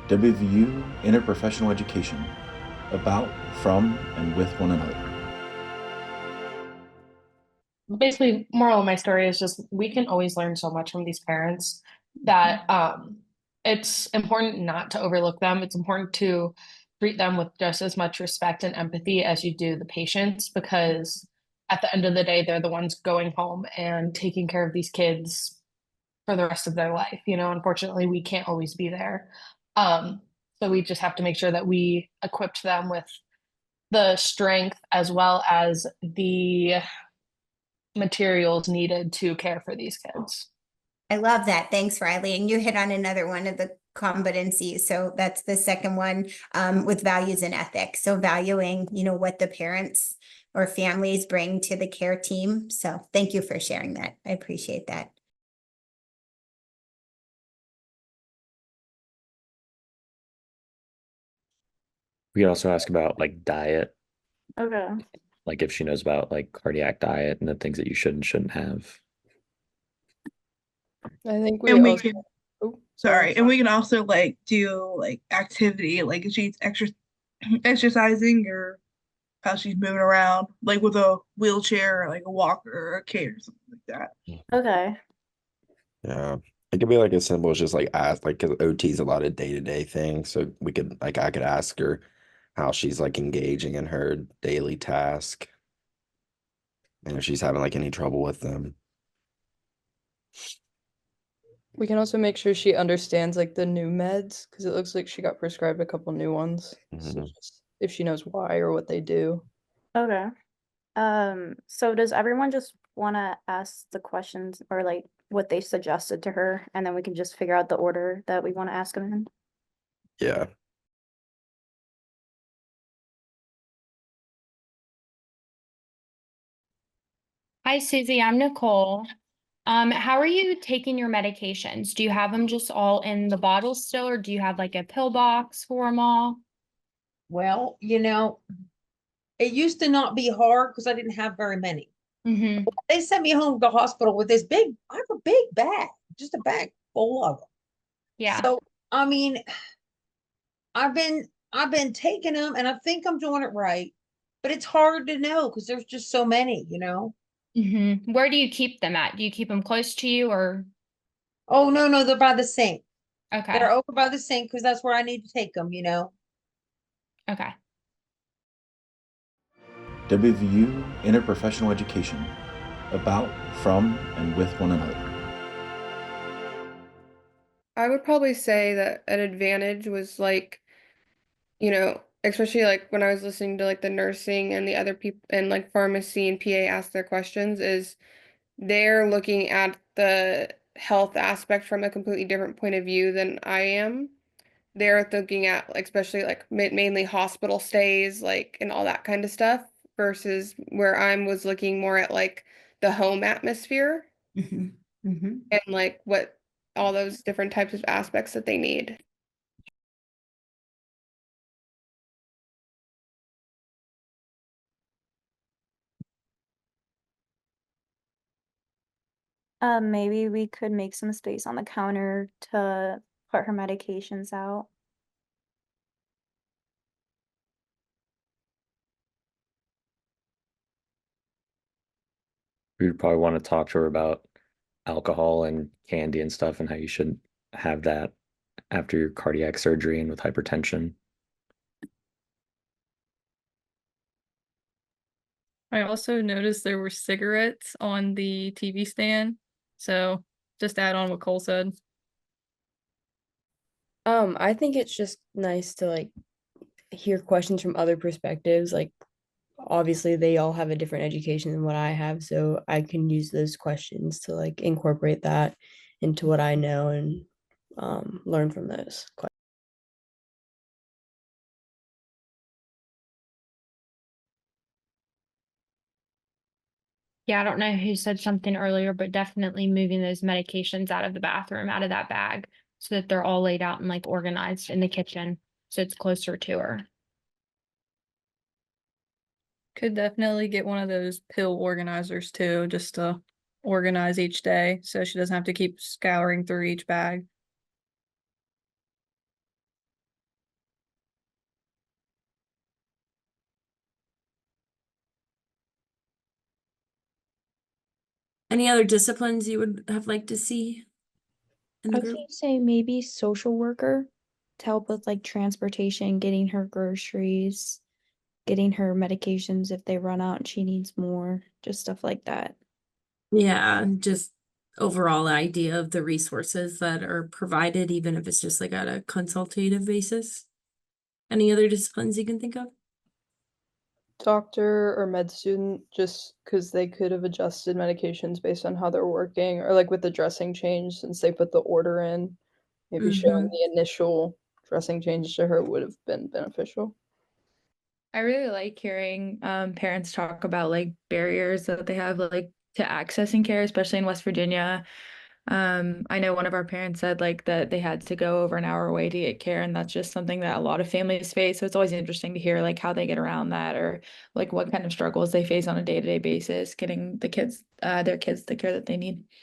WVU Interprofessional Education, about, from, and with one another. Basically, moral of my story is just we can always learn so much from these parents that it's important not to overlook them. It's important to treat them with just as much respect and empathy as you do the patients, because at the end of the day, they're the ones going home and taking care of these kids for the rest of their life. Unfortunately, we can't always be there. Um, so we just have to make sure that we equipped them with the strength as well as the materials needed to care for these kids. I love that. Thanks, Riley. And you hit on another one of the competencies. So that's the second one, with values and ethics. So valuing, what the parents or families bring to the care team. So thank you for sharing that. I appreciate that. We could also ask about like diet, Okay. like if she knows about like cardiac diet and the things that you should and shouldn't have. I think we And we also, could, oh, sorry, and we can also like do like activity, like if she's exercising or how she's moving around, like with a wheelchair or like a walker or a cane or something like that. Okay. Yeah. It could be like as simple as just like ask, like, because OT is a lot of day-to-day things. So we could, like, I could ask her how she's like engaging in her daily task and if she's having like any trouble with them. we can also make sure she understands like the new meds, because it looks like she got prescribed a couple new ones. So Mhm. just if she knows why or what they do. Okay. So does everyone just want to ask the questions or like what they suggested to her, and then we can just figure out the order that we want to ask them in? Yeah. Hi, Susie. I'm Nicole. How are you taking your medications? Do you have them just all in the bottle still, or do you have like a pill box for them all? Well, it used to not be hard because I didn't have very many. Mm-hmm. They sent me home to the hospital with this big, I have a big bag, just a bag full of them. Yeah. So, I mean, I've been taking them and I think I'm doing it right, but it's hard to know because there's just so many. Mm-hmm. Where do you keep them at? Do you keep them close to you or? Oh, no, they're by the sink. Okay. They're over by the sink because that's where I need to take them. Okay. WVU Interprofessional Education, about, from, and with one another. I would probably say that an advantage was like, especially like when I was listening to like the nursing and the other people and like pharmacy and PA ask their questions, is they're looking at the health aspect from a completely different point of view than I am. They're looking at like, especially like mainly hospital stays, like, and all that kind of stuff, versus where I was looking more at like the home atmosphere and like what all those different types of aspects that they need. Maybe we could make some space on the counter to put her medications out. We would probably want to talk to her about alcohol and candy and stuff and how you shouldn't have that after your cardiac surgery and with hypertension. I also noticed there were cigarettes on the TV stand. So just add on what Cole said. I think it's just nice to like hear questions from other perspectives. Like obviously they all have a different education than what I have, so I can use those questions to like incorporate that into what I know and learn from those questions. Yeah, I don't know who said something earlier, but definitely moving those medications out of the bathroom, out of that bag, so that they're all laid out and like organized in the kitchen, so it's closer to her. Could definitely get one of those pill organizers too, just to organize each day so she doesn't have to keep scouring through each bag. Any other disciplines you would have liked to see in the I group? would say maybe social worker to help with like transportation, getting her groceries, getting her medications if they run out and she needs more, just stuff like that. Yeah, just overall idea of the resources that are provided, even if it's just like at a consultative basis. Any other disciplines you can think of? Doctor or med student, just because they could have adjusted medications based on how they're working, or like with the dressing change, since they put the order in, maybe showing the initial dressing change to her would have been beneficial. I really like hearing parents talk about like barriers that they have like to accessing care, especially in West Virginia. I know one of our parents said like that they had to go over an hour away to get care, and that's just something that a lot of families face. So it's always interesting to hear like how they get around that, or like what kind of struggles they face on a day-to-day basis getting the kids their kids the care that they need.